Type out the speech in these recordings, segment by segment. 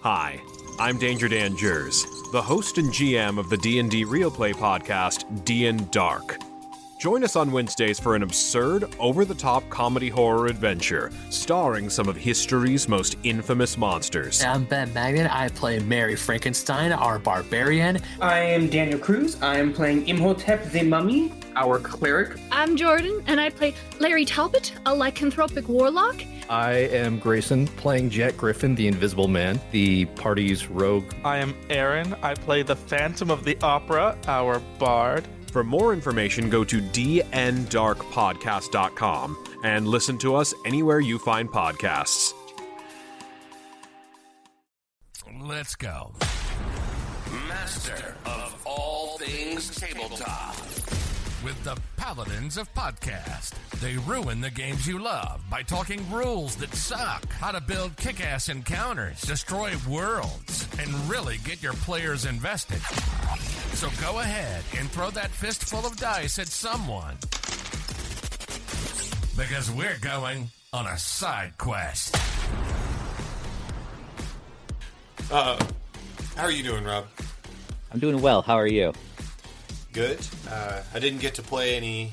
Hi, I'm Danger Dan Jers, the host and GM of the D&D Real Play podcast, D&D Dark. Join us on Wednesdays for an absurd, over-the-top comedy horror adventure, starring some of history's most infamous monsters. I'm Ben Magnet. I play Mary Frankenstein, our barbarian. I am Daniel Cruz. I am playing Imhotep the Mummy, our cleric. I'm Jordan, and I play Larry Talbot, a lycanthropic warlock. I am Grayson, playing Jack Griffin, the Invisible Man, the party's rogue. I am Aaron. I play the Phantom of the Opera, our bard. For more information, go to dndarkpodcast.com and listen to us anywhere you find podcasts. Let's go. Master of all things tabletop. With the Paladins of Podcast. They ruin the games you love by talking rules that suck, how to build kick-ass encounters, destroy worlds, and really get your players invested. So go ahead and throw that fistful of dice at someone. Because we're going on a side quest. How are you doing, Rob? I'm doing well. How are you? Good. I didn't get to play any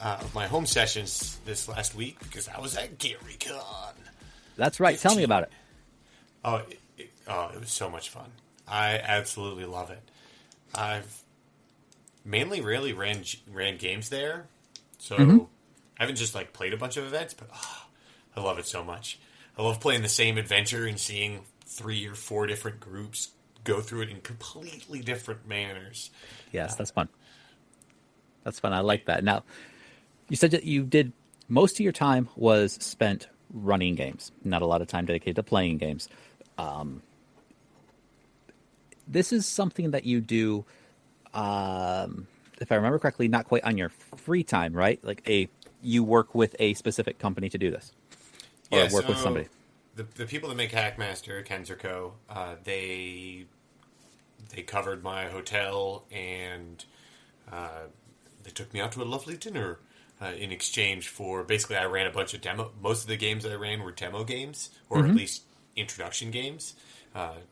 of my home sessions this last week because I was at GaryCon. That's right. 15. Tell me about it. It was so much fun. I absolutely love it. I've mainly really ran games there, so I haven't just played a bunch of events, but I love it so much. I love playing the same adventure and seeing 3 or 4 different groups go through it in completely different manners. Yes, that's fun. That's fun. I like that. Now, you said that you did most of your time was spent running games, not a lot of time dedicated to playing games. This is something that you do, if I remember correctly, not quite on your free time, right? You work with a specific company to do this, or work with somebody. The people that make Hackmaster, Kenzerco, they covered my hotel and they took me out to a lovely dinner in exchange for, basically I ran a bunch of most of the games that I ran were demo games, or at least introduction games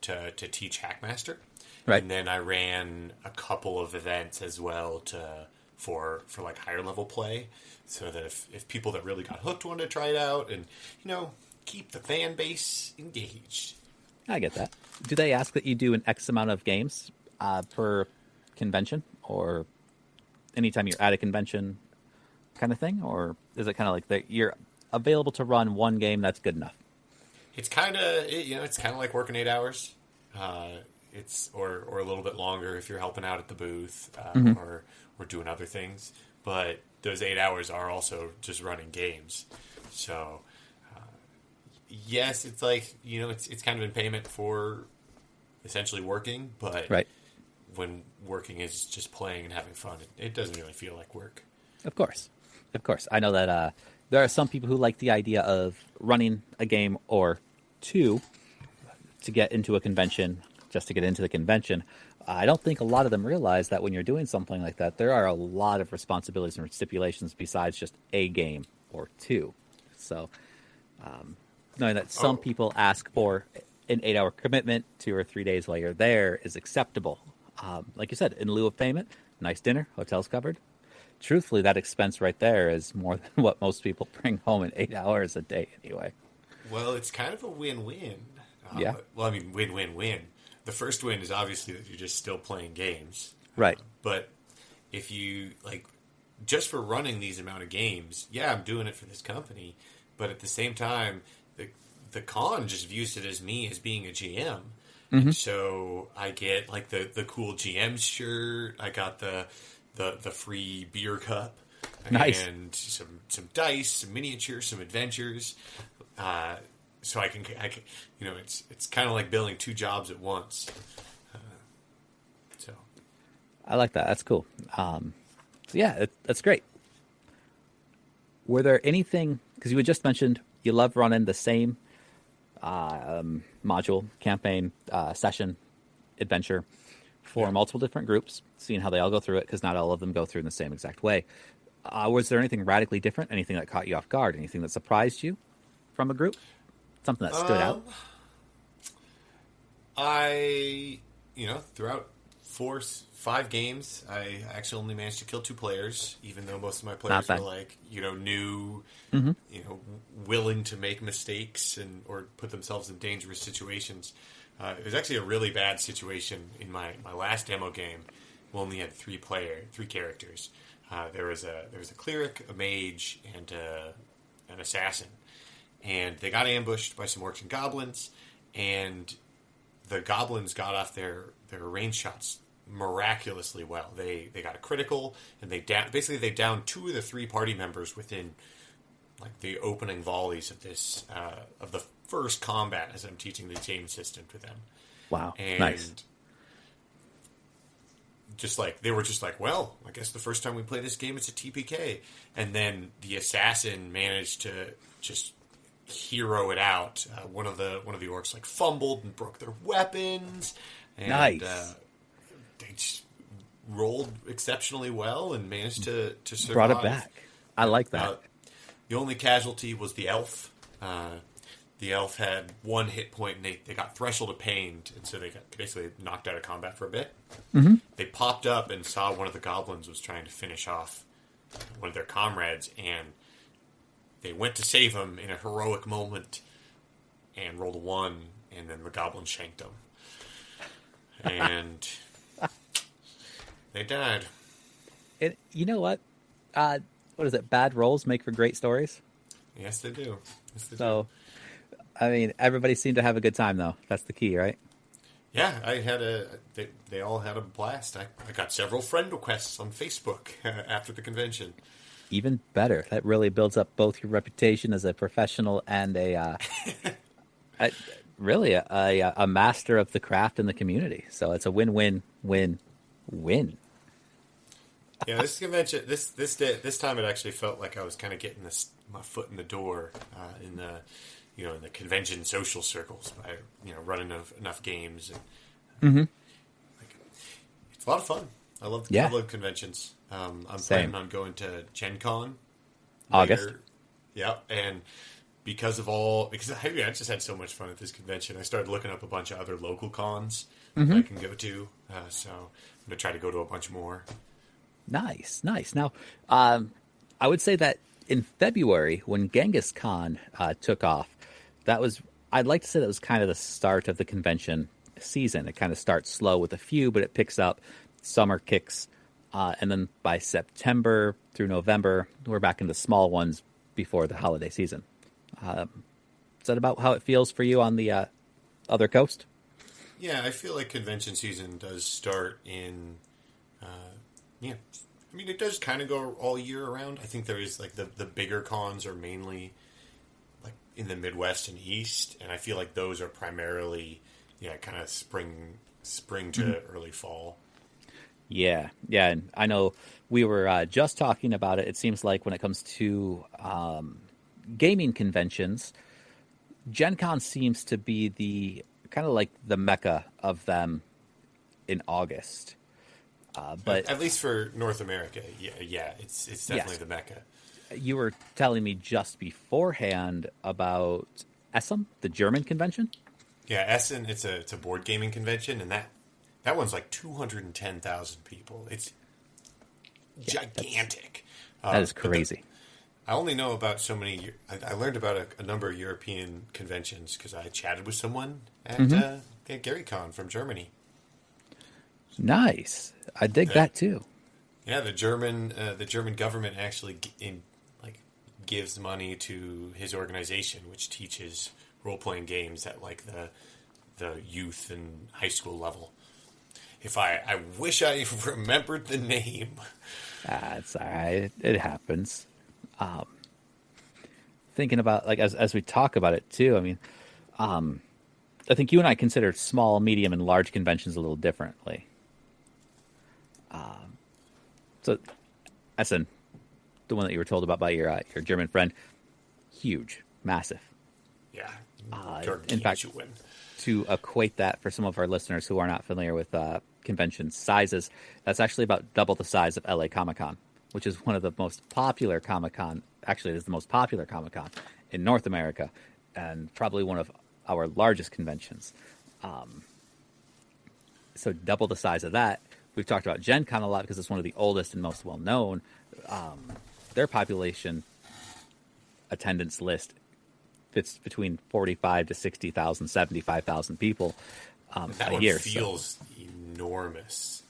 to teach Hackmaster. Right. And then I ran a couple of events as well for higher level play, so that if people that really got hooked wanted to try it out and, keep the fan base engaged. I get that. Do they ask that you do an X amount of games per convention, or anytime you're at a convention kind of thing? Or is it kind of like that you're available to run one game, that's good enough? It's kind of like working 8 hours. It's or a little bit longer if you're helping out at the booth or doing other things. But those 8 hours are also just running games. So yes, it's it's kind of in payment for essentially working, but when working is just playing and having fun, it doesn't really feel like work. Of course. I know that there are some people who like the idea of running a game or two to get into a convention, just to get into the convention. I don't think a lot of them realize that when you're doing something like that, there are a lot of responsibilities and stipulations besides just a game or two. So, knowing that some people ask for an 8-hour commitment, 2 or 3 days while you're there is acceptable. Like you said, in lieu of payment, nice dinner, hotels covered. Truthfully, that expense right there is more than what most people bring home in 8 hours a day anyway. Well, it's kind of a win-win. Yeah. Win-win-win. The first win is obviously that you're just still playing games. Right. But if you, just for running these amount of games, yeah, I'm doing it for this company, but at the same time, the con just views it as me as being a GM. And so I get, the cool GM shirt, I got the free beer cup. Nice. And some dice, some miniatures, some adventures. So I can it's kind of like billing 2 jobs at once. So I like that. That's cool. That's great. Were there anything, because you had just mentioned you love running the same module, campaign, session, adventure for multiple different groups, seeing how they all go through it, because not all of them go through in the same exact way. Was there anything radically different? Anything that caught you off guard? Anything that surprised you from a group? Something that stood out? Throughout 5 games, I actually only managed to kill 2 players, even though most of my players were new, willing to make mistakes or put themselves in dangerous situations. It was actually a really bad situation in my last demo game. We only had 3 characters. There was a cleric, a mage, and an assassin, and they got ambushed by some orcs and goblins, and the goblins got off their range shots miraculously well. They got a critical, and they downed 2 of the 3 party members within like the opening volleys of this of the first combat as I'm teaching the game system to them. Wow, and nice. They were just like, well, I guess the first time we play this game, it's a TPK. And then the assassin managed to just hero it out. One of the orcs like fumbled and broke their weapons. And, nice. They just rolled exceptionally well and managed to survive. Brought it back. I like that. The only casualty was the elf. The elf had 1 hit point, and they got Threshold of Pain, and so they got basically knocked out of combat for a bit. Mm-hmm. They popped up and saw one of the goblins was trying to finish off one of their comrades, and they went to save him in a heroic moment and rolled a 1, and then the goblin shanked him. And they died. You know what? What is it? Bad rolls make for great stories? Yes, they do. I mean, everybody seemed to have a good time, though. That's the key, right? Yeah, they all had a blast. I got several friend requests on Facebook after the convention. Even better. That really builds up both your reputation as a professional and a master of the craft in the community. So it's a win-win-win-win. Yeah, this convention, this time it actually felt like I was kind of getting my foot in the door in the convention social circles by running enough games. And, it's a lot of fun. I love conventions. I'm planning on going to Gen Con August. Later. Yep, and because I just had so much fun at this convention, I started looking up a bunch of other local cons that I can go to. So I'm going to try to go to a bunch more. Nice. Now, I would say that in February, when Genghis Khan took off, I'd like to say that was kind of the start of the convention season. It kind of starts slow with a few, but it picks up. Summer kicks, and then by September through November, we're back into small ones before the holiday season. Is that about how it feels for you on the other coast? Yeah, I feel like convention season does start in... I mean, it does kind of go all year around. I think there is, like, the bigger cons are mainly, like, in the Midwest and East, and I feel like those are primarily, kind of spring to early fall. Yeah, and I know we were just talking about it. It seems like when it comes to gaming conventions, Gen Con seems to be the kind of like the mecca of them in August. But at least for North America, yeah, it's definitely the mecca. You were telling me just beforehand about Essen, the German convention. Yeah, Essen. It's a board gaming convention, and that one's like 210,000 people. It's gigantic. That is crazy. I only know about so many. I learned about a number of European conventions because I chatted with someone at GaryCon from Germany. Nice. I dig that too. Yeah, the German government actually gives money to his organization, which teaches role-playing games at like the youth and high school level. I wish I remembered the name. It's all right. It happens. Thinking about like as we talk about it too. I mean, I think you and I consider small, medium, and large conventions a little differently. So, Essen, the one that you were told about by your German friend, huge, massive. Yeah. In fact, to equate that for some of our listeners who are not familiar with convention sizes, that's actually about double the size of LA Comic-Con, which is one of the most popular Comic-Con. Actually, it is the most popular Comic-Con in North America, and probably one of our largest conventions. So double the size of that. We've talked about Gen Con a lot because it's one of the oldest and most well-known. Their population attendance list fits between 45 to 60,000, 75,000 people that a one year. feels enormous.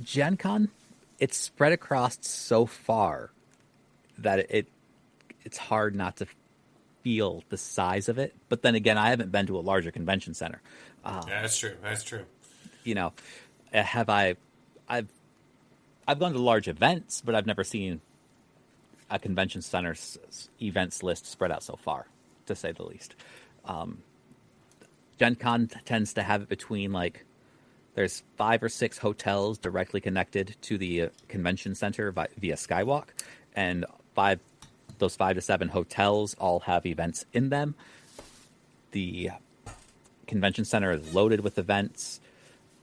Gen Con, it's spread across so far that it's hard not to feel the size of it. But then again, I haven't been to a larger convention center. Yeah, that's true. That's true. You know, I've gone to large events, but I've never seen a convention center's events list spread out so far, to say the least. Gen Con tends to have it between there's 5 or 6 hotels directly connected to the convention center via Skywalk, and those 5 to 7 hotels all have events in them. The convention center is loaded with events,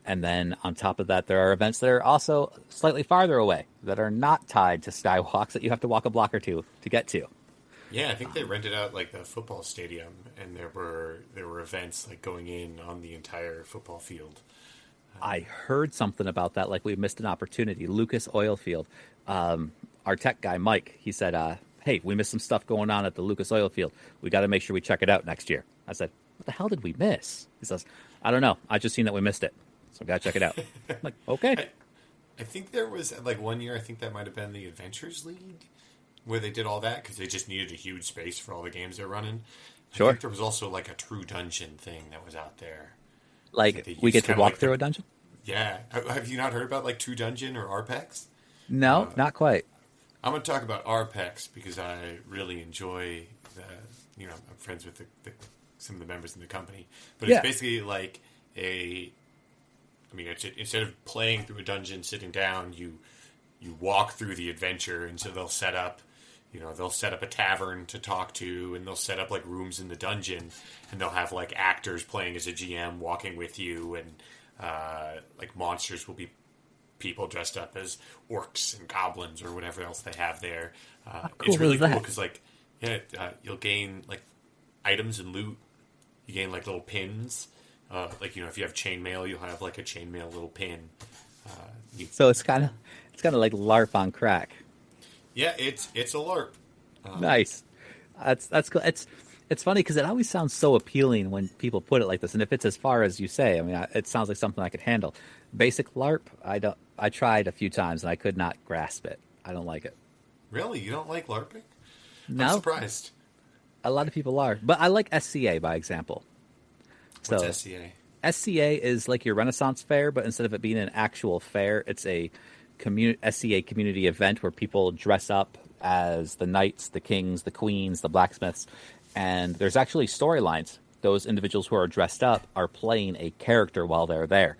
and then on top of that, there are events that are also slightly farther away that are not tied to Skywalks that you have to walk a block or two to get to. Yeah, I think they rented out the football stadium, and there were events going in on the entire football field. I heard something about that, we missed an opportunity. Lucas Oil Field, our tech guy Mike, he said, "Hey, we missed some stuff going on at the Lucas Oil Field. We got to make sure we check it out next year." I said, "What the hell did we miss?" He says, "I don't know. I just seen that we missed it, so we got to check it out." I'm like, okay. I think there was 1 year. I think that might have been the Adventures League, where they did all that because they just needed a huge space for all the games they're running. Sure. I think there was also a True Dungeon thing that was out there. We get to walk through a dungeon? Yeah. Have you not heard about True Dungeon or RPEX? No, not quite. I'm going to talk about RPEX because I really enjoy I'm friends with some of the members in the company. But it's basically instead of playing through a dungeon sitting down, you walk through the adventure, and so they'll set up a tavern to talk to, and they'll set up rooms in the dungeon, and they'll have actors playing as a GM walking with you, and monsters will be people dressed up as orcs and goblins or whatever else they have there. It's really cool because you'll gain items and loot. You gain little pins. If you have chainmail, you'll have a chainmail little pin. So it's kind of like LARP on crack. Yeah, it's a LARP. Nice. That's cool. It's funny because it always sounds so appealing when people put it like this, and if it's as far as you say, it sounds like something I could handle. Basic LARP, I tried a few times and I could not grasp it. I don't like it. Really, you don't like LARPing? No, I'm surprised. A lot of people are, but I like SCA by example. What's SCA? SCA is like your Renaissance fair, but instead of it being an actual fair, it's a SCA community event where people dress up as the knights, the kings, the queens, the blacksmiths, and there's actually storylines. Those individuals who are dressed up are playing a character while they're there.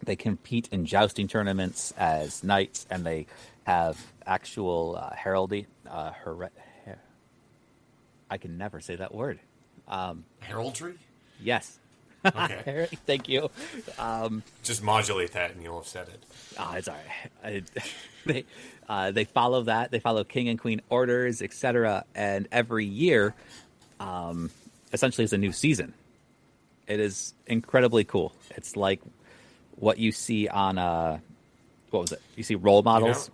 They compete in jousting tournaments as knights, and they have actual heraldry. I can never say that word. Heraldry? Yes. Okay. Thank you. Just modulate that and you'll have said it. It's all right. They follow that. They follow king and queen orders, etc. And every year, essentially, is a new season. It is incredibly cool. It's like what you see on what was it? You see Role Models.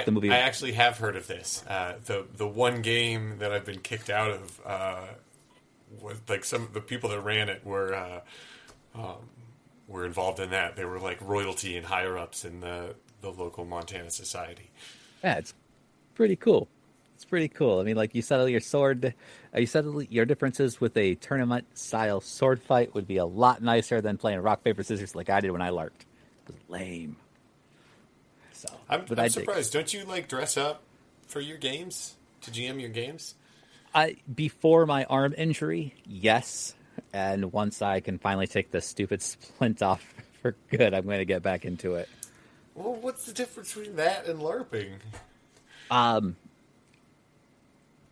The movie. I actually have heard of this. The one game that I've been kicked out of was some of the people that ran it were involved in that. They were royalty and higher ups in the local Montana society. Yeah, it's pretty cool. It's pretty cool. You settle your sword. You settle your differences with a tournament style sword fight would be a lot nicer than playing rock paper scissors like I did when I LARPed. It was lame. So I'm surprised. Don't you dress up for your games to GM your games? Before my arm injury, yes. And once I can finally take the stupid splint off for good, I'm going to get back into it. Well, what's the difference between that and LARPing?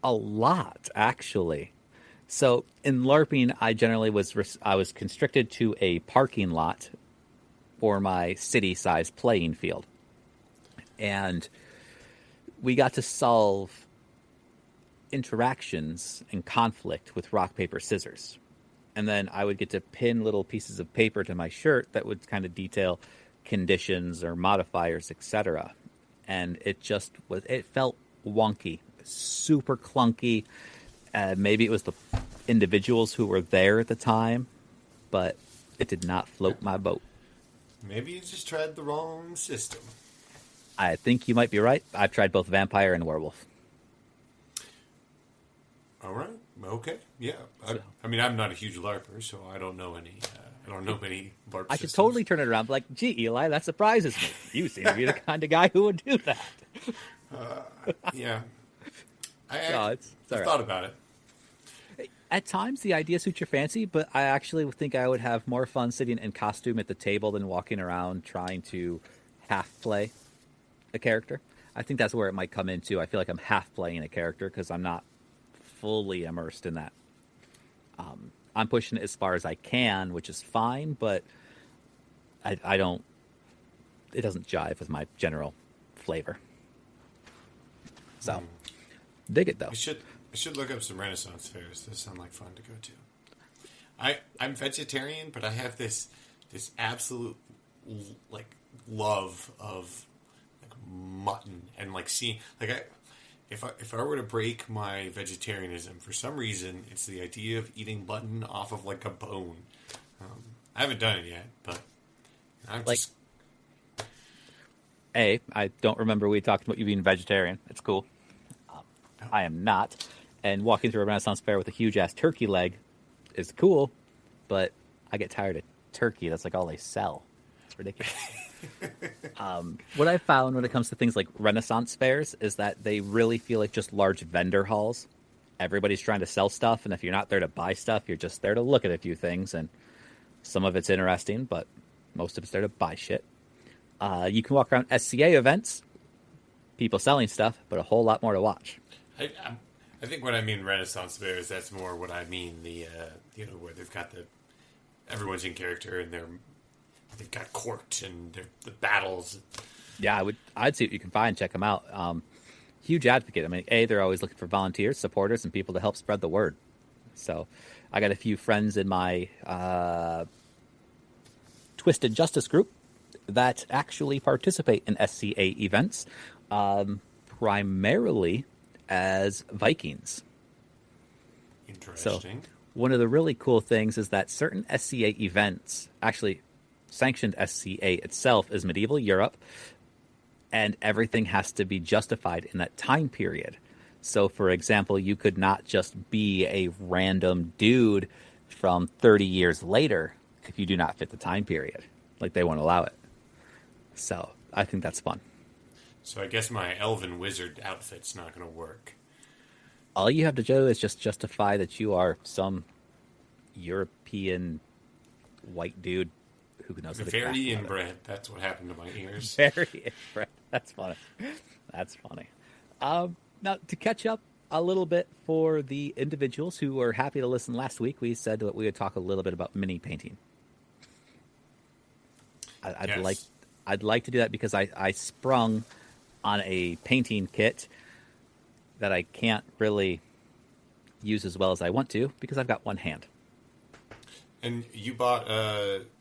A lot, actually. So in LARPing, I generally was constricted to a parking lot for my city-sized playing field. And we got to solve interactions and conflict with rock, paper, scissors. and then I would get to pin little pieces of paper to my shirt that would kind of detail conditions or modifiers, etc. And it felt wonky, super clunky. Maybe it was the individuals who were there at the time, but it did not float my boat. Maybe you just tried the wrong system. I think you might be right. I've tried both vampire and werewolf. All right. Okay. Yeah. I mean, I'm not a huge LARPer, so I don't know any. I don't know many LARP I should systems. totally turn it around. Like, gee, Eli, that surprises me. You seem to be the kind of guy who would do that. Yeah. It's all I've right. thought about it. At times, the idea suits your fancy, but I actually think I would have more fun sitting in costume at the table than walking around trying to half play a character. I think that's where it might come into. I feel like I'm half playing a character because I'm not fully immersed in that. I'm pushing it as far as I can, which is fine, but I don't. It doesn't jive with my general flavor. So, dig it though. I should look up some Renaissance fairs. Those sound like fun to go to. I'm vegetarian, but I have this absolute like love of like mutton and like seeing like if I were to break my vegetarianism for some reason, it's the idea of eating mutton off of like a bone. I haven't done it yet, but I'm Like- just I don't remember we talked about you being vegetarian. It's cool. I am not. And walking through a Renaissance fair with a huge-ass turkey leg is cool, but I get tired of turkey. That's like all they sell. It's ridiculous. What I found when it comes to things like Renaissance fairs is that they really feel like just large vendor halls. Everybody's trying to sell stuff, and if you're not there to buy stuff, you're just there to look at a few things, and some of it's interesting, but most of it's there to buy shit. You can walk around SCA events, people selling stuff, but a whole lot more to watch. I think what I mean Renaissance fairs, that's more what I mean where they've got everyone's in character and they've got court and the battles. Yeah, I'd see what you can find, check them out. Huge advocate. I mean, they're always looking for volunteers, supporters, and people to help spread the word. So I got a few friends in my Twisted Justice group that actually participate in SCA events, primarily as Vikings. Interesting. So one of the really cool things is that certain SCA events, actually sanctioned SCA itself, is medieval Europe, and everything has to be justified in that time period. So, for example, you could not just be a random dude from 30 years later if you do not fit the time period. Like, they won't allow it. So, I think that's fun. So I guess my elven wizard outfit's not going to work. All you have to do is just justify that you are some European white dude who knows how to craft Very it. inbred. That's what happened to my ears. Very inbred. That's funny. That's funny. Now, to catch up a little bit for the individuals who were happy to listen last week, we said that we would talk a little bit about mini painting. I'd like to do that because I sprung on a painting kit that I can't really use as well as I want to because I've got one hand. And you bought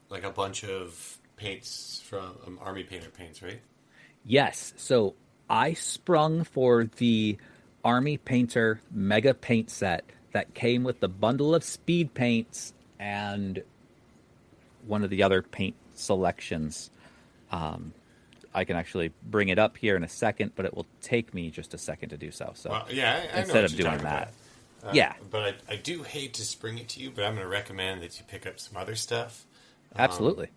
like a bunch of paints from Army Painter paints, right? Yes. So I sprung for the Army Painter Mega Paint set that came with the bundle of speed paints and one of the other paint selections. I can actually bring it up here in a second, but it will take me just a second to do so. So well, yeah, I know instead what of you're doing talking that, about. Yeah. But I do hate to spring it to you, but I'm going to recommend that you pick up some other stuff. Absolutely.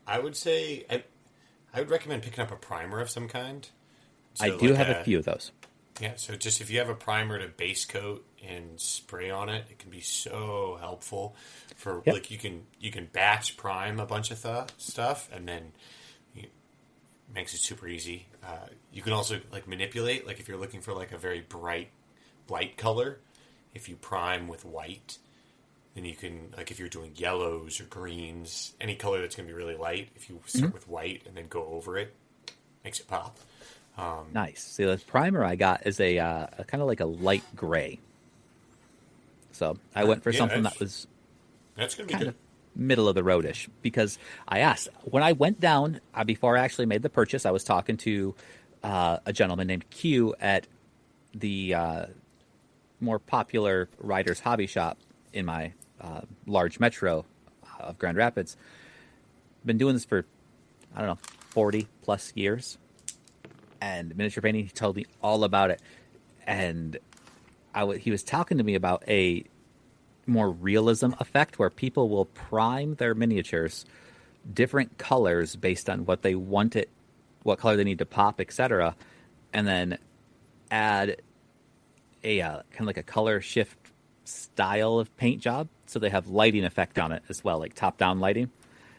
I would say I would recommend picking up a primer of some kind. So I do like have a few of those. Yeah, so just if you have a primer to base coat and spray on it, it can be so helpful for Yep. like you can batch prime a bunch of stuff and then it makes it super easy. You can also like manipulate, like if you're looking for like a very bright color, if you prime with white, then you can, like if you're doing yellows or greens, any color that's going to be really light, if you start with white and then go over it, makes it pop. Nice. See, the primer I got is a kind of like a light gray. So I went for something that was that's going to be kind good. of middle of the roadish, because I asked when I went down before I actually made the purchase. I was talking to a gentleman named Q at the more popular writers hobby shop in my large metro of Grand Rapids. Been doing this for, I don't know, 40 plus years, and miniature painting. He told me all about it, and he was talking to me about a more realism effect where people will prime their miniatures different colors based on what they want it, what color they need to pop, etc., and then add a kind of like a color shift style of paint job, so they have lighting effect on it as well, like top-down lighting.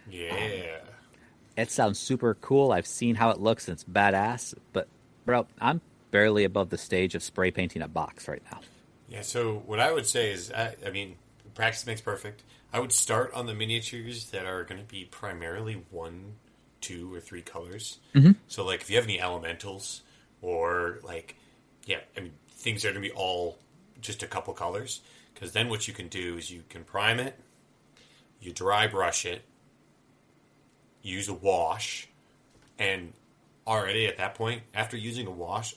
Yeah. It sounds super cool. I've seen how it looks, and it's badass. But, bro, I'm barely above the stage of spray painting a box right now. Yeah, so what I would say is, I mean, practice makes perfect. I would start on the miniatures that are going to be primarily 1, 2, or 3 colors. Mm-hmm. So, like, if you have any elementals or, like, things that are going to be all just a couple colors. Because then what you can do is you can prime it, you dry brush it, use a wash, and already at that point, after using a wash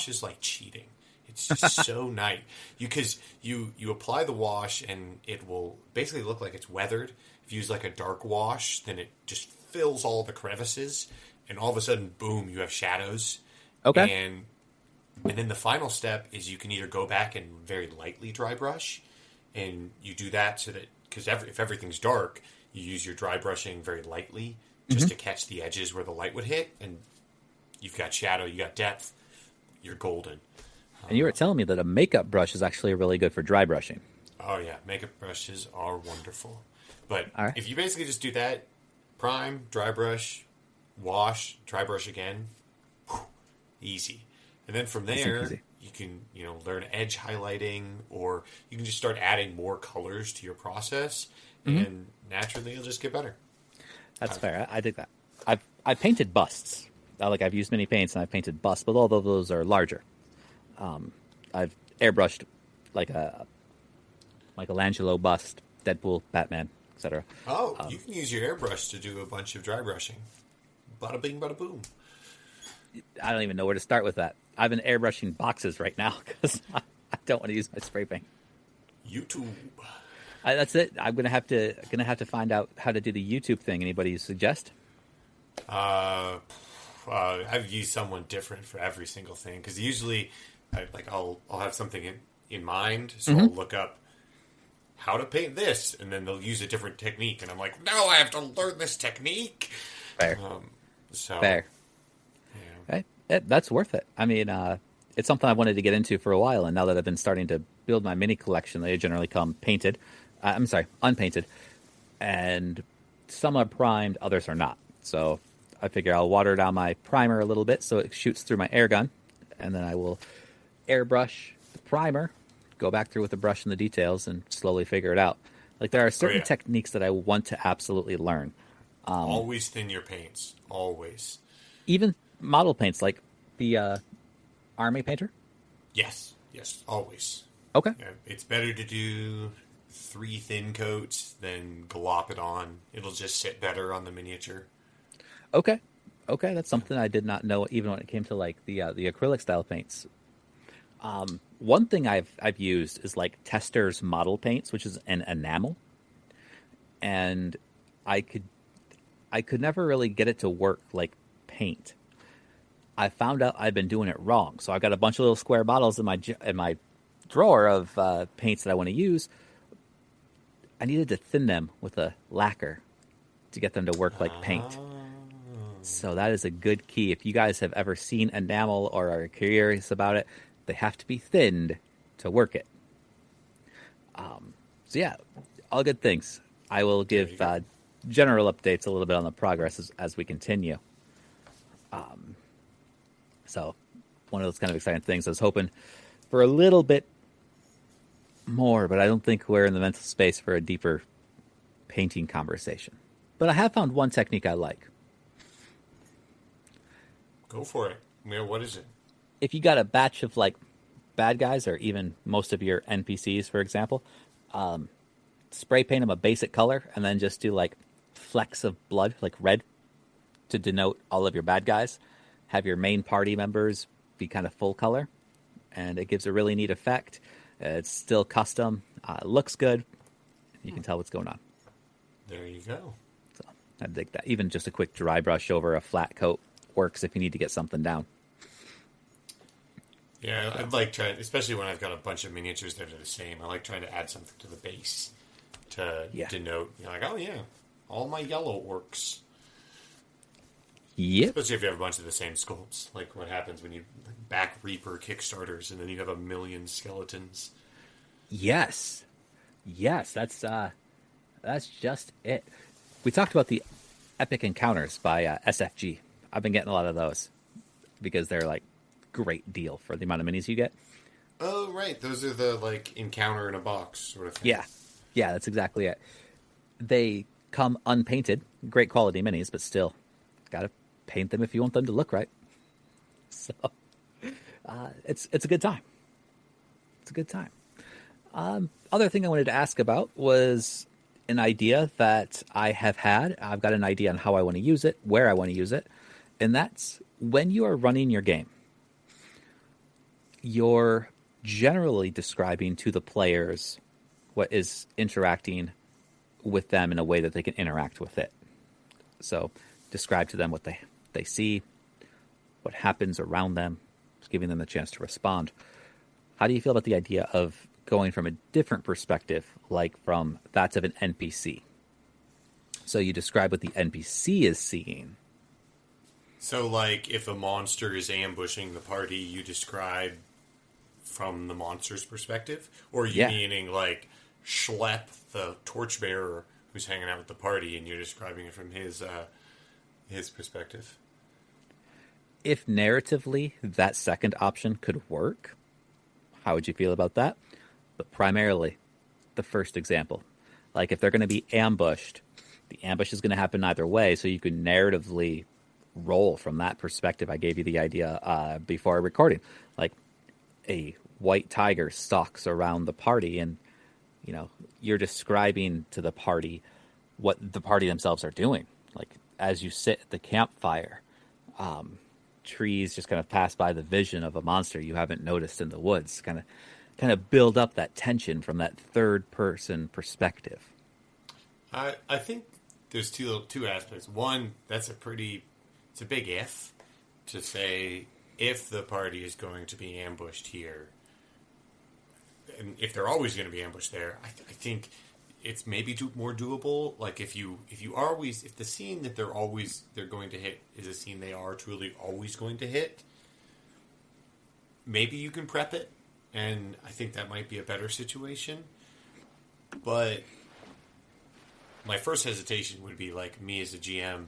is like cheating. It's just so nice. Because you apply the wash, and it will basically look like it's weathered. If you use like a dark wash, then it just fills all the crevices, and all of a sudden, boom, you have shadows. Okay. And then the final step is you can either go back and very lightly dry brush, and you do that so that, because if everything's dark, you use your dry brushing very lightly just to catch the edges where the light would hit, and you've got shadow, you got depth, you're golden. And you were telling me that a makeup brush is actually really good for dry brushing. Oh yeah, makeup brushes are wonderful. But right. If you basically just do that, prime, dry brush, wash, dry brush again, easy. And then from there, you can learn edge highlighting, or you can just start adding more colors to your process, and naturally you'll just get better. That's fair. I dig that. I've painted busts. I've used mini paints and I've painted busts, but although those are larger, I've airbrushed like a Michelangelo bust, Deadpool, Batman, etc. Oh, you can use your airbrush to do a bunch of dry brushing. Bada bing, bada boom. I don't even know where to start with that. I've been airbrushing boxes right now because I don't want to use my spray paint. YouTube. That's it. I'm gonna have to find out how to do the YouTube thing. Anybody suggest? I've used someone different for every single thing, because usually, I'll have something in mind, so I'll look up how to paint this, and then they'll use a different technique, and I'm like, no, I have to learn this technique. Fair. Fair. Yeah. Hey, that's worth it. I mean, it's something I wanted to get into for a while, and now that I've been starting to build my mini collection, they generally come painted. Unpainted, and some are primed, others are not. So I figure I'll water down my primer a little bit so it shoots through my air gun, and then I will airbrush the primer, go back through with the brush and the details, and slowly figure it out. Like, there are certain techniques that I want to absolutely learn. Always thin your paints. Always. Even model paints, like the Army Painter? Yes, always. Okay. Yeah, it's better to do 3 thin coats than glop it on. It'll just sit better on the miniature. Okay, that's something I did not know, even when it came to like the acrylic style paints. One thing I've used is like Tester's model paints, which is an enamel, and I could never really get it to work like paint. I found out I've been doing it wrong, so I've got a bunch of little square bottles in my drawer of paints that I want to use. I needed to thin them with a lacquer to get them to work like paint. So that is a good key. If you guys have ever seen enamel or are curious about it, they have to be thinned to work it. So yeah, all good things. I will give general updates a little bit on the progress as we continue. So one of those kind of exciting things. I was hoping for a little bit more, but I don't think we're in the mental space for a deeper painting conversation. But I have found one technique I like. Go for it. Yeah, what is it? If you got a batch of like bad guys, or even most of your NPCs, for example, spray paint them a basic color, and then just do like flecks of blood, like red, to denote all of your bad guys. Have your main party members be kind of full color, and it gives a really neat effect. It's still custom. It looks good. You can tell what's going on. There you go. So I dig that. Even just a quick dry brush over a flat coat works if you need to get something down. Yeah, I'd like trying, especially when I've got a bunch of miniatures that are the same. I like trying to add something to the base to denote, like, oh yeah, all my yellow orcs. Yep. Especially if you have a bunch of the same sculpts, like what happens when you back Reaper Kickstarters and then you have a million skeletons. Yes, that's just it. We talked about the Epic Encounters by SFG. I've been getting a lot of those because they're like great deal for the amount of minis you get. Oh, right. Those are the, like, encounter in a box sort of thing. Yeah, that's exactly it. They come unpainted, great quality minis, but still, gotta paint them if you want them to look right. So, it's a good time. It's a good time. Other thing I wanted to ask about was an idea that I have had. I've got an idea on how I want to use it, where I want to use it, and that's when you are running your game. You're generally describing to the players what is interacting with them in a way that they can interact with it. So describe to them what they see, what happens around them, giving them the chance to respond. How do you feel about the idea of going from a different perspective, like from that of an NPC? So you describe what the NPC is seeing. So, like, if a monster is ambushing the party, you describe from the monster's perspective? Or you meaning, like, Schlepp, the torchbearer who's hanging out with the party, and you're describing it from his perspective? If narratively that second option could work, how would you feel about that? But primarily, the first example. Like, if they're going to be ambushed, the ambush is going to happen either way, so you can narratively roll from that perspective. I gave you the idea before recording. Like, a white tiger stalks around the party, and you know, you're describing to the party what the party themselves are doing. Like, as you sit at the campfire, trees just kind of pass by the vision of a monster you haven't noticed in the woods. Kind of build up that tension from that third person perspective. I think there's two aspects. One, it's a big if, to say if the party is going to be ambushed here, and if they're always going to be ambushed there, I think it's maybe more doable. Like, if the scene that they're going to hit is a scene they are truly always going to hit, maybe you can prep it, and I think that might be a better situation. But my first hesitation would be, like, me as a GM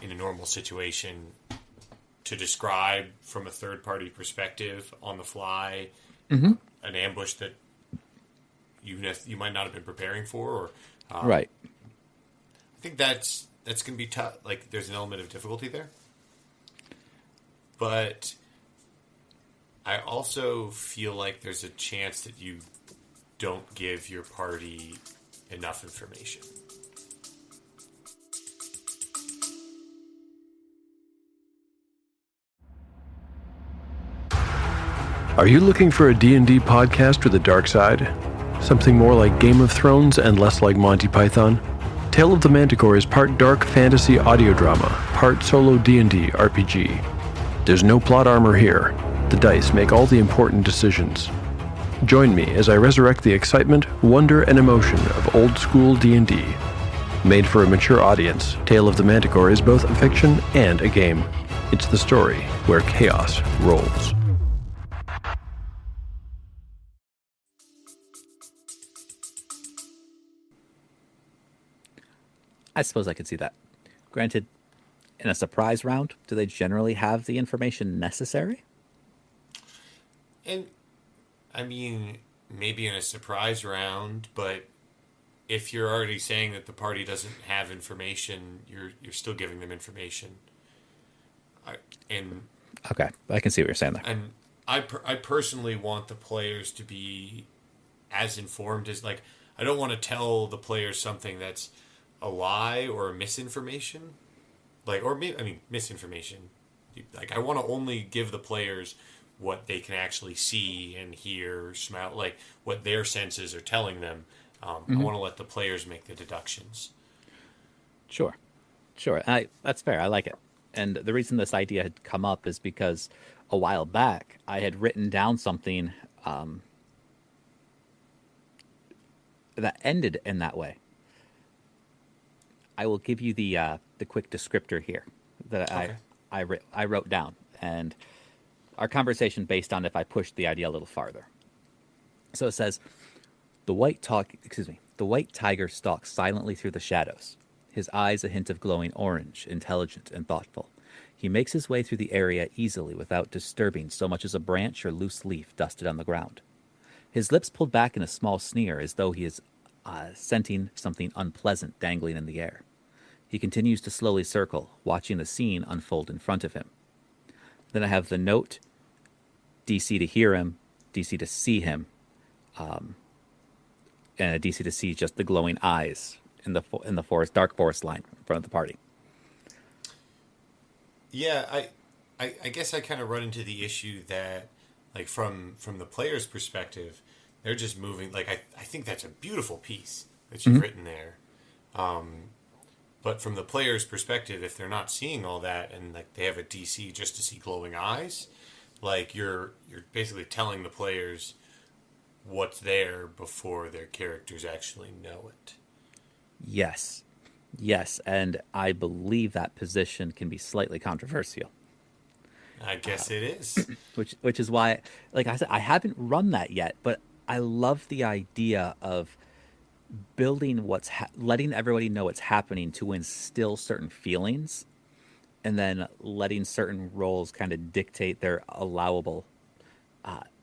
in a normal situation to describe from a third-party perspective on the fly an ambush that you might not have been preparing for. Or right. I think that's going to be tough. Like, there's an element of difficulty there. But I also feel like there's a chance that you don't give your party enough information. Are you looking for a D&D podcast with a dark side? Something more like Game of Thrones and less like Monty Python? Tale of the Manticore is part dark fantasy audio drama, part solo D&D RPG. There's no plot armor here. The dice make all the important decisions. Join me as I resurrect the excitement, wonder, and emotion of old school D&D. Made for a mature audience, Tale of the Manticore is both a fiction and a game. It's the story where chaos rolls. I suppose I could see that. Granted, in a surprise round, do they generally have the information necessary? And, I mean, maybe in a surprise round, but if you're already saying that the party doesn't have information, you're still giving them information. Okay, I can see what you're saying there. And I personally want the players to be as informed as, like, I don't want to tell the players something that's a lie or misinformation. Like, or maybe, I mean, misinformation. Like, I want to only give the players what they can actually see and hear, smell, like what their senses are telling them. I want to let the players make the deductions. Sure. That's fair. I like it. And the reason this idea had come up is because a while back I had written down something that ended in that way. I will give you the quick descriptor here that I wrote down, and our conversation based on if I pushed the idea a little farther. So it says, the white tiger stalks silently through the shadows, his eyes a hint of glowing orange, intelligent and thoughtful. He makes his way through the area easily without disturbing so much as a branch or loose leaf dusted on the ground. His lips pulled back in a small sneer as though he is scenting something unpleasant dangling in the air. He continues to slowly circle, watching the scene unfold in front of him. Then I have the note, DC to hear him, DC to see him, and a DC to see just the glowing eyes in the forest, dark forest line in front of the party. Yeah, I guess I kind of run into the issue that, like, from the player's perspective, they're just moving. Like, I think that's a beautiful piece that you've written there. But from the player's perspective, if they're not seeing all that and like they have a DC just to see glowing eyes, like you're basically telling the players what's there before their characters actually know it. Yes, and I believe that position can be slightly controversial. I guess it is. Which is why, like I said, I haven't run that yet, but I love the idea of building letting everybody know what's happening to instill certain feelings, and then letting certain roles kind of dictate their allowable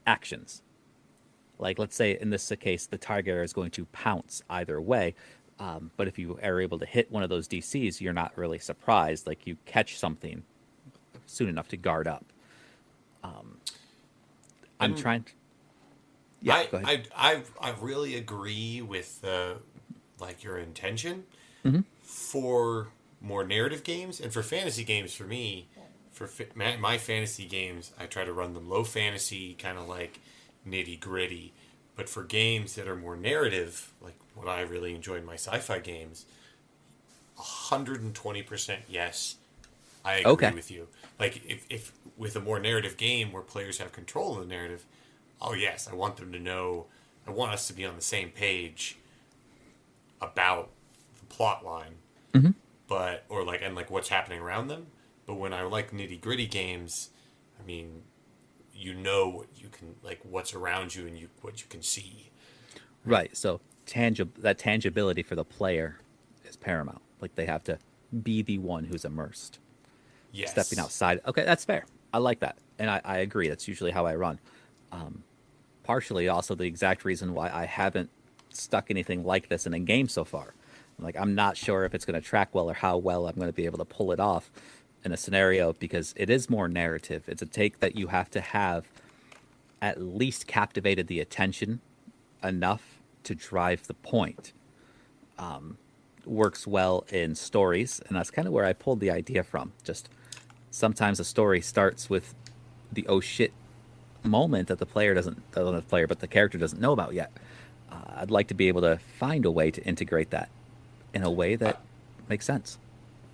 actions. Like, let's say in this case, the tiger is going to pounce either way, but if you are able to hit one of those DCs, you're not really surprised. Like, you catch something soon enough to guard up. I'm trying to... Yeah, go ahead. I really agree with like your intention for more narrative games, and for fantasy games. For me, for my fantasy games, I try to run them low fantasy, kind of like nitty gritty. But for games that are more narrative, like what I really enjoy in my sci-fi games, 120% yes, I agree with you. Like if with a more narrative game where players have control of the narrative, oh yes, I want them to know. I want us to be on the same page about the plot line, and what's happening around them. But when I like nitty gritty games, I mean, you know what you can, like, what's around you and what you can see. Right. So that tangibility for the player is paramount. Like, they have to be the one who's immersed. Yes. Stepping outside. Okay, that's fair. I like that, and I agree. That's usually how I run. Partially also the exact reason why I haven't stuck anything like this in a game so far. Like, I'm not sure if it's going to track well or how well I'm going to be able to pull it off in a scenario, because it is more narrative. It's a take that you have to have at least captivated the attention enough to drive the point. Works well in stories, and that's kind of where I pulled the idea from. Just sometimes a story starts with the oh shit moment that the character doesn't know about yet. I'd like to be able to find a way to integrate that in a way that makes sense.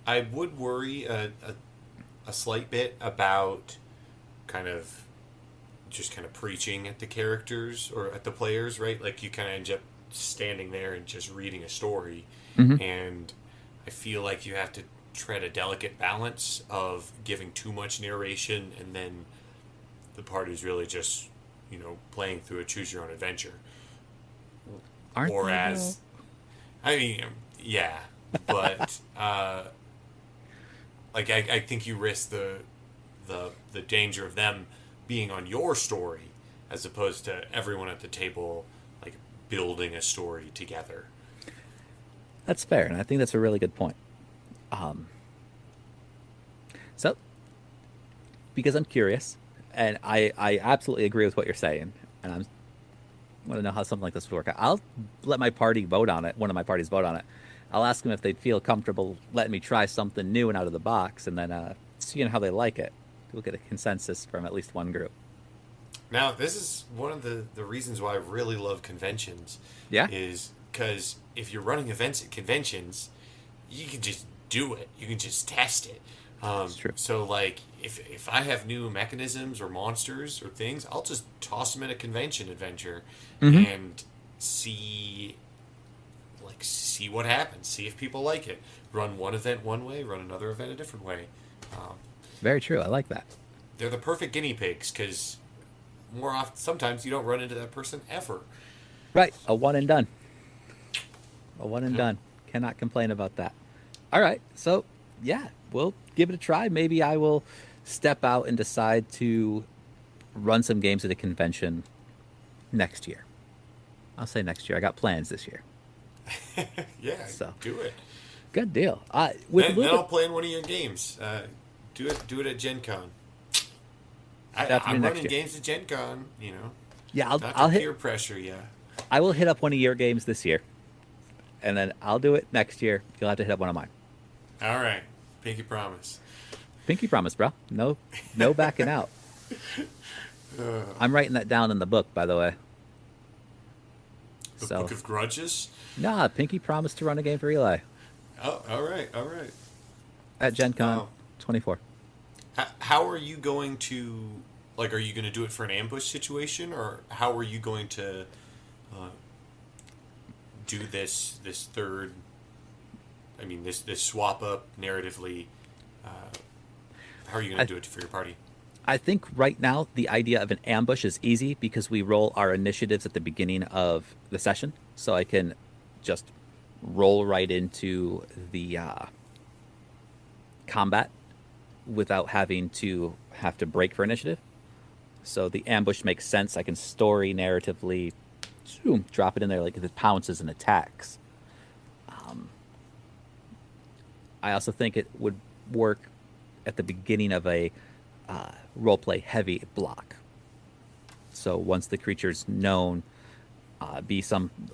I would worry a slight bit about kind of preaching at the characters or at the players, right? Like, you kind of end up standing there and just reading a story, and I feel like you have to tread a delicate balance of giving too much narration and then the party's really just, playing through a choose-your-own adventure. I mean, yeah, but like I think you risk the danger of them being on your story as opposed to everyone at the table like building a story together. That's fair, and I think that's a really good point. So, because I'm curious, and I absolutely agree with what you're saying, and want to know how something like this would work. I'll let my party vote on it. One of my parties vote on it. I'll ask them if they'd feel comfortable letting me try something new and out of the box, and then seeing how they like it. We'll get a consensus from at least one group. Now, this is one of the reasons why I really love conventions. Yeah? Is because if you're running events at conventions, you can just do it. You can just test it. That's true. So, like, if I have new mechanisms or monsters or things, I'll just toss them in a convention adventure and see what happens. See if people like it. Run one event one way, run another event a different way. Very true. I like that. They're the perfect guinea pigs because more often, sometimes you don't run into that person ever. Right. A one and done. A one and done. Cannot complain about that. All right. So, yeah, we'll give it a try. Maybe I will step out and decide to run some games at a convention next year. I'll say next year. I got plans this year. Yeah, So. do it. Good deal. Then I'll play in one of your games. Do it at Gen Con. I'm running games at Gen Con, you know. Yeah, I'll hit peer pressure, yeah. I will hit up one of your games this year. And then I'll do it next year. You'll have to hit up one of mine. All right. Pinky promise. Pinky promise, bro. No backing out. I'm writing that down in the book, by the way. The Book of Grudges? Nah, Pinky promised to run a game for Eli. Oh, all right. At Gen Con 24. How are you going to, like, are you going to do it for an ambush situation, or how are you going to do this third, this swap up narratively? How are you going to do it for your party? I think right now the idea of an ambush is easy because we roll our initiatives at the beginning of the session. So I can just roll right into the combat without having to break for initiative. So the ambush makes sense. I can story narratively drop it in there like if it pounces and attacks. I also think it would work at the beginning of a roleplay heavy block. So once the creature's known, be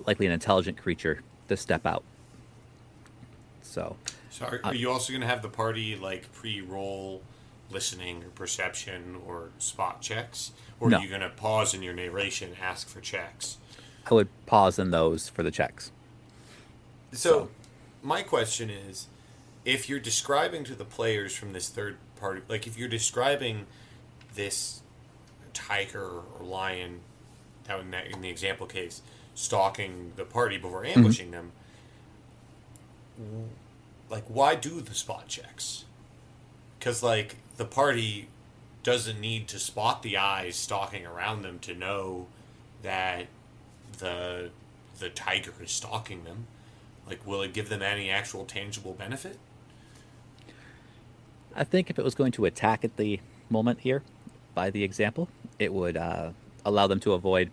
likely an intelligent creature to step out. So are you also going to have the party like pre-roll listening or perception or spot checks? Or No. are you going to pause in your narration, ask for checks? I would pause in those for the checks. So my question is, if you're describing to the players from this third party, like if you're describing this tiger or lion, in the example case, stalking the party before ambushing them, like, why do the spot checks? Because, like, the party doesn't need to spot the eyes stalking around them to know that the tiger is stalking them. Like, will it give them any actual tangible benefit? I think if it was going to attack at the moment here, by the example, it would allow them to avoid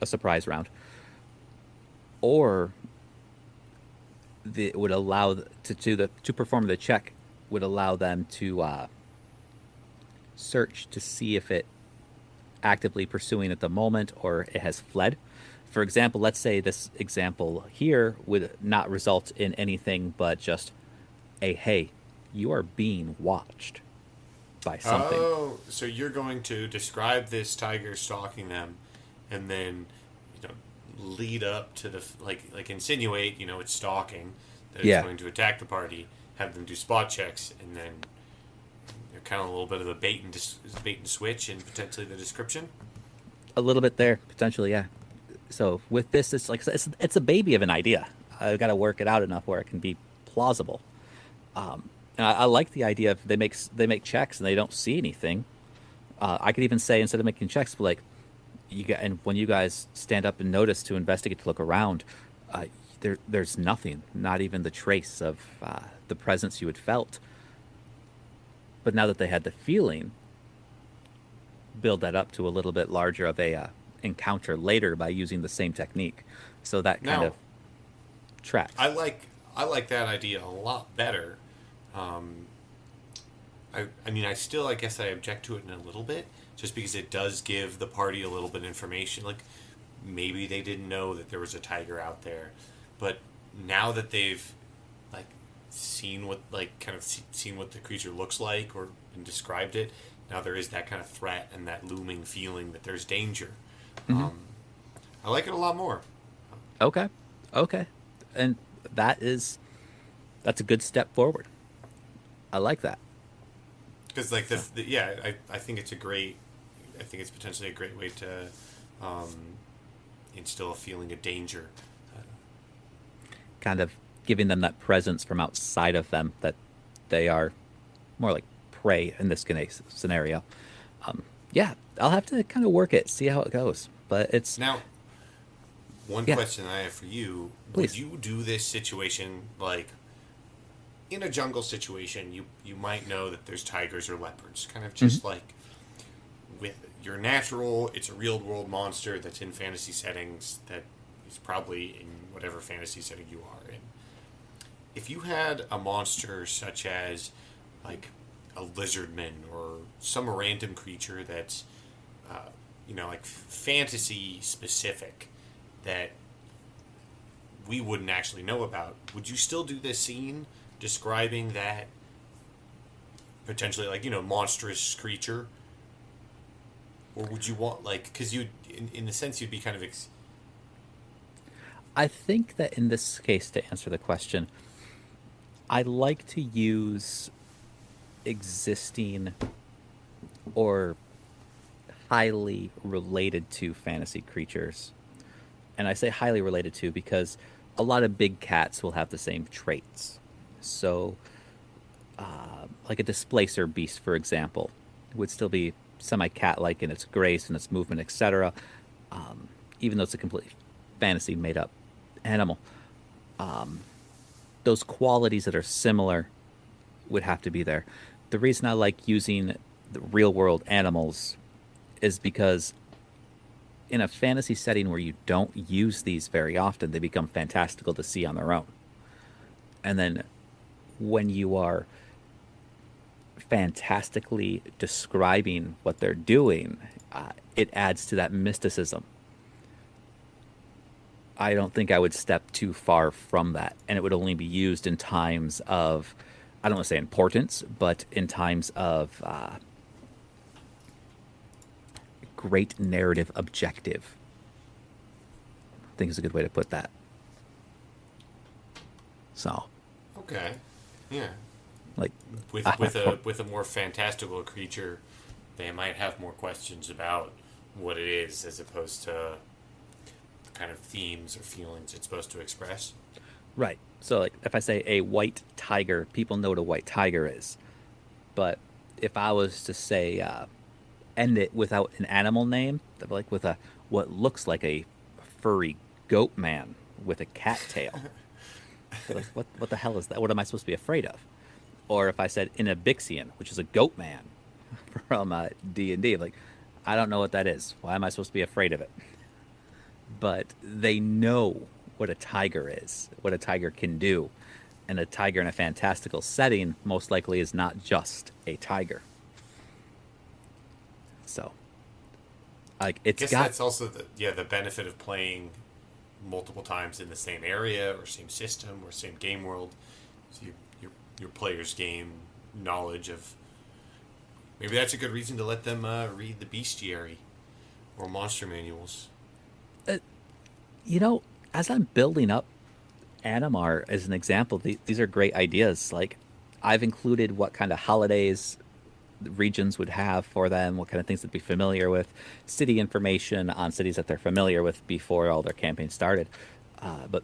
a surprise round. Or it would allow to perform the check would allow them to search to see if it actively pursuing at the moment or it has fled. For example, let's say this example here would not result in anything but just a, hey, you are being watched by something. Oh, so you're going to describe this tiger stalking them and then lead up to the like insinuate it's stalking, that it's going to attack the party, have them do spot checks, and then kind of a little bit of a bait and switch and potentially the description. A little bit there potentially, yeah. So with this, it's a baby of an idea. I've got to work it out enough where it can be plausible. And I like the idea of they make checks and they don't see anything. I could even say, instead of making checks, like, and when you guys stand up and notice to investigate, to look around, there's nothing, not even the trace of the presence you had felt. But now that they had the feeling, build that up to a little bit larger of a encounter later by using the same technique. So that kind of tracks. I like that idea a lot better. I still, I guess I object to it in a little bit, just because it does give the party a little bit of information. Like, maybe they didn't know that there was a tiger out there, but now that they've like seen what seen what the creature looks like or and described it, now there is that kind of threat and that looming feeling that there's danger. I like it a lot more. Okay, and that's a good step forward. I like that. Because I think it's I think it's potentially a great way to instill a feeling of danger. Kind of giving them that presence from outside of them, that they are more like prey in this scenario. Yeah, I'll have to kind of work it, see how it goes. But it's... Now, one question I have for you. Please. Would you do this situation, like, in a jungle situation, you might know that there's tigers or leopards, kind of just like with your natural, it's a real world monster that's in fantasy settings that is probably in whatever fantasy setting you are in. If you had a monster such as like a lizardman or some random creature that's like fantasy specific that we wouldn't actually know about, would you still do this scene describing that potentially monstrous creature, or would you want because you in a sense you'd be kind of I think that in this case, to answer the question, I like to use existing or highly related to fantasy creatures. And I say highly related to because a lot of big cats will have the same traits. So, like a displacer beast, for example, would still be semi-cat-like in its grace and its movement, etc. Even though it's a completely fantasy made-up animal. Those qualities that are similar would have to be there. The reason I like using the real-world animals is because in a fantasy setting where you don't use these very often, they become fantastical to see on their own. And then when you are fantastically describing what they're doing, it adds to that mysticism. I don't think I would step too far from that, and it would only be used in times of, I don't want to say importance, but in times of great narrative objective. I think is a good way to put that. So. Okay. Yeah. Like with a more fantastical creature, they might have more questions about what it is as opposed to the kind of themes or feelings it's supposed to express. Right. So like if I say a white tiger, people know what a white tiger is. But if I was to say end it without an animal name, like with what looks like a furry goat man with a cat tail. Like what the hell is that? What am I supposed to be afraid of? Or if I said Inabixian, which is a goat man from D&D, like I don't know what that is. Why am I supposed to be afraid of it? But they know what a tiger is, what a tiger can do. And a tiger in a fantastical setting most likely is not just a tiger. So, like it's I guess that's also the benefit of playing multiple times in the same area or same system or same game world. So your players gain knowledge of. Maybe that's a good reason to let them read the bestiary or monster manuals. As I'm building up Animar as an example, these are great ideas. Like, I've included what kind of holidays the regions would have for them, what kind of things they'd be familiar with, city information on cities that they're familiar with before all their campaigns started. But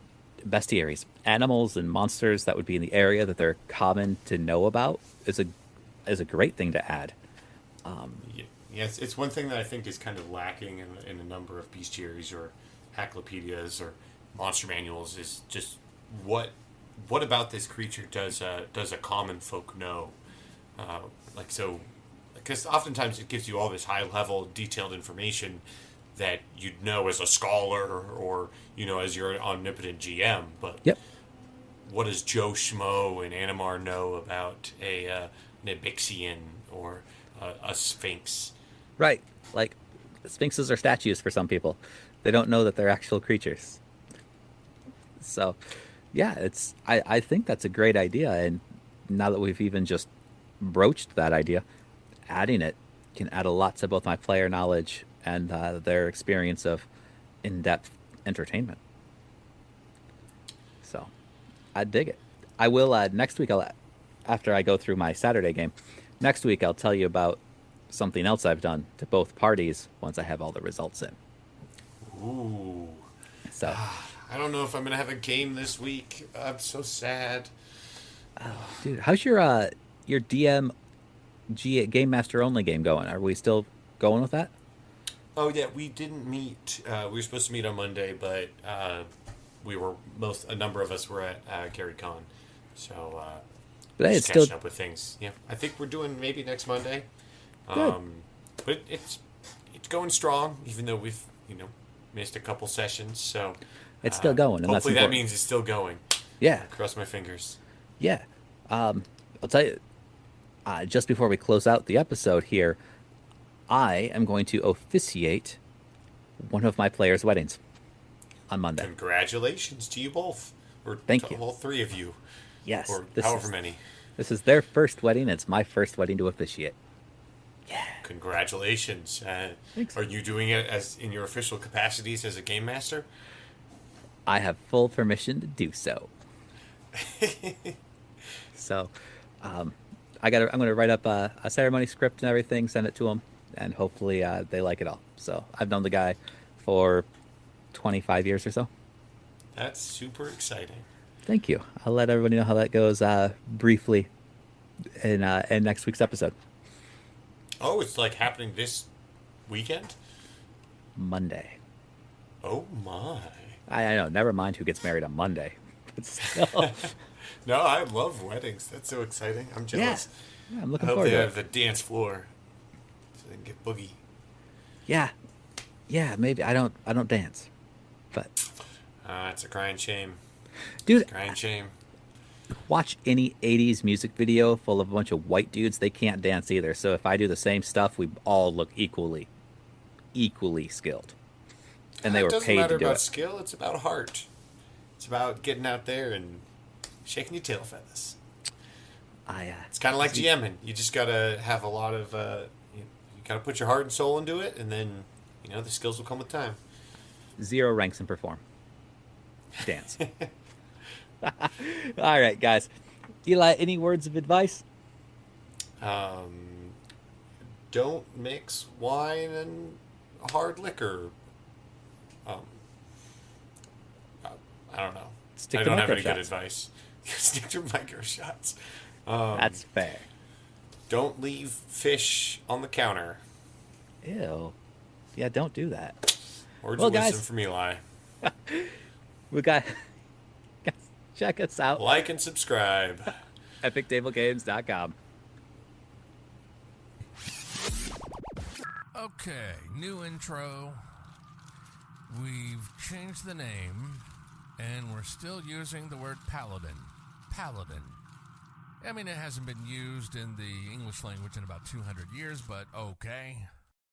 bestiaries, animals and monsters that would be in the area that they're common to know about is a great thing to add. Yes, it's one thing that I think is kind of lacking in a number of bestiaries or hacklopaedias or monster manuals is just what about this creature does a common folk know? Because oftentimes it gives you all this high level detailed information that you'd know as a scholar or as your omnipotent GM, but what does Joe Schmo and Animar know about a Nibixian or a Sphinx? Right, like sphinxes are statues for some people. They don't know that they're actual creatures. So, yeah, I think that's a great idea. And now that we've even just broached that idea, adding it can add a lot to both my player knowledge and their experience of in-depth entertainment. So, I dig it. I will next week. After I go through my Saturday game, next week I'll tell you about something else I've done to both parties once I have all the results in. Ooh. So, I don't know if I'm gonna have a game this week. I'm so sad. oh, dude, how's your DM Game Master only game going? Are we still going with that? Oh yeah, we didn't meet. We were supposed to meet on Monday, but a number of us were at GaryCon, so but hey, just it's catching still up with things. Yeah, I think we're doing maybe next Monday. Good. But it's going strong, even though we've missed a couple sessions. So it's still going, and hopefully that's that important. means it's still going. Yeah, Cross my fingers. yeah. I'll tell you. Just before we close out the episode here, I am going to officiate one of my players' weddings on Monday. Congratulations to you both, or Thank to you. all three of you. Yes, Or this however is- many. This is their first wedding. It's my first wedding to officiate. Yeah. Congratulations. Thanks. Are you doing it as in your official capacities as a game master? I have full permission to do so. So, I'm going to write up a ceremony script and everything, send it to them, and hopefully they like it all. So I've known the guy for 25 years or so. That's super exciting. Thank you. I'll let everybody know how that goes briefly in next week's episode. Oh, it's like happening this weekend? Monday. Oh my. I know. Never mind who gets married on Monday. But still. No, I love weddings. That's so exciting. I'm jealous. Yeah, I'm looking I hope forward they to have it. the dance floor so they can get boogie. Yeah. Yeah, maybe. I don't dance. But It's a crying shame. dude, Crying shame. watch any 80s music video full of a bunch of white dudes, they can't dance either. So if I do the same stuff, we all look equally skilled. And they were It doesn't paid matter to do about it. skill. It's about heart. It's about getting out there and shaking your tail feathers. It's kind of like GMing. You just gotta have a lot of. You gotta put your heart and soul into it, and then the skills will come with time. 0 ranks and perform. Dance. All right, guys. Eli, any words of advice? Don't mix wine and hard liquor. I don't know. I don't have any good advice. Stick to micro shots. That's fair. Don't leave fish on the counter. Ew. Yeah, don't do that. Words Well, of wisdom guys. from Eli. We got... Guys, check us out. Like and subscribe. EpicTableGames.com. Okay, new intro. We've changed the name, and we're still using the word paladin. Paladin. I mean, it hasn't been used in the English language in about 200 years, but okay.